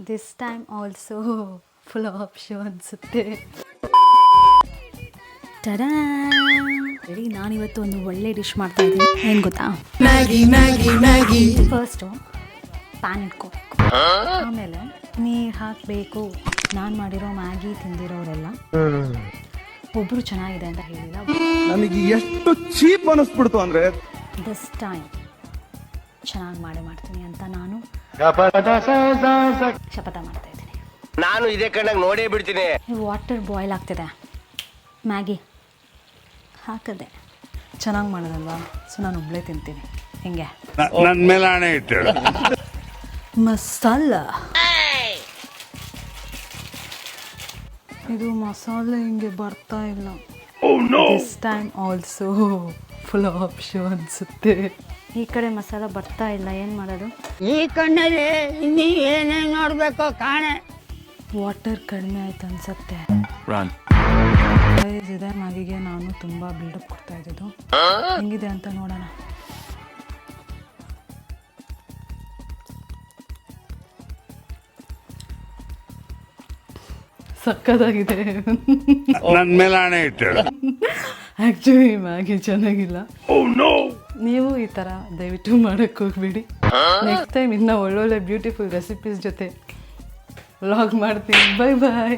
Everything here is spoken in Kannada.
This time also full option ಅನಿಸುತ್ತೆ. ಟಡಾ ಹೇಳಿ, ನಾನಿವತ್ತು ಒಂದು ಒಳ್ಳೆ ಡಿಶ್ ಮಾಡ್ತಾ ಇದ್ದೀನಿ. ಏನು ಗೊತ್ತಾ? Maggi Maggi Maggi. First PAN ಇಟ್ಕೋಬೇಕು, ಆಮೇಲೆ ನೀರು ಹಾಕಬೇಕು. ನಾನು ಮಾಡಿರೋ ಮ್ಯಾಗಿ ತಿಂದಿರೋರೆಲ್ಲ ಒಬ್ಬರು ಚೆನ್ನಾಗಿದೆ ಅಂತ ಹೇಳಿಲ್ಲ. ನನಗೆ ಎಷ್ಟು ಚೀಪ್ ಅನ್ನಿಸ್ಬಿಡ್ತು ಅಂದರೆ ದಿಸ್ ಟೈಮ್ ಚೆನ್ನಾಗಿ ಮಾಡ್ತೀನಿ ಅಂತ ನಾನು ಶಪಥ ಮಾಡ್ತಾ ಇದ್ದೀನಿ. ನಾನು ಇದೇ ಕಣ್ಣಾಗ ನೋಡೇ ಬಿಡ್ತೀನಿ. ವಾಟರ್ ಬಾಯ್ಲ್ ಆಗ್ತಿದೆ, ಮ್ಯಾಗಿ ಹಾಕದೆ ಚೆನ್ನಾಗಿ ಮಾಡೋದಲ್ವಾ, ಸೊ ನಾನು ಒಬ್ಬಳೇ ತಿಂತೀನಿ. ಹೆಂಗೆ? ನನ್ನ ಮೇಲೆ ಆಣೆ ಇಟ್ಟಳು. ಮಸಾಲ, ಇದು ಮಸಾಲೆ ಹಿಂಗೆ ಬರ್ತಾ ಇಲ್ಲ. This time also full option ಅನಿಸುತ್ತೆ. ಈ ಕಡೆ ಮಸಾಲ ಬರ್ತಾ ಇಲ್ಲ, ಏನು ಮಾಡೋದು? ಈ ಕಣ್ಣಲ್ಲಿ ಇನ್ನೀ ಏನೇನು ನೋಡ್ಬೇಕೋ ಕಾಣೆ. ವಾಟರ್ ಕಡಿಮೆ ಆಯ್ತು ಅನ್ಸುತ್ತೆ. ಇದೇ ಮ್ಯಾಗಿಗೆ ನಾನು ತುಂಬ ಬಿಲ್ಡಪ್ ಕೊಡ್ತಾ ಇದ್ದಿದ್ದು. ಹೆಂಗಿದೆ ಅಂತ ನೋಡೋಣ. ಸಕ್ಕತ್ತಾಗಿದೆ. ನನ್ನ ಮೇಲೆ ಆಣೆ ಇಟ್ಟಳು. ಆ್ಯಕ್ಚುಲಿ ಮ್ಯಾಗಿ ಚೆನ್ನಾಗಿಲ್ಲ. ನೀವು ಈ ಥರ ದಯವಿಟ್ಟು ಮಾಡೋಕ್ಕೆ ಹೋಗ್ಬೇಡಿ. ನೆಕ್ಸ್ಟ್ ಟೈಮ್ ಇನ್ನೂ ಒಳ್ಳೊಳ್ಳೆ ಬ್ಯೂಟಿಫುಲ್ ರೆಸಿಪೀಸ್ ಜೊತೆ ವ್ಲಾಗ್ ಮಾಡ್ತೀನಿ. ಬೈ ಬಾಯ್.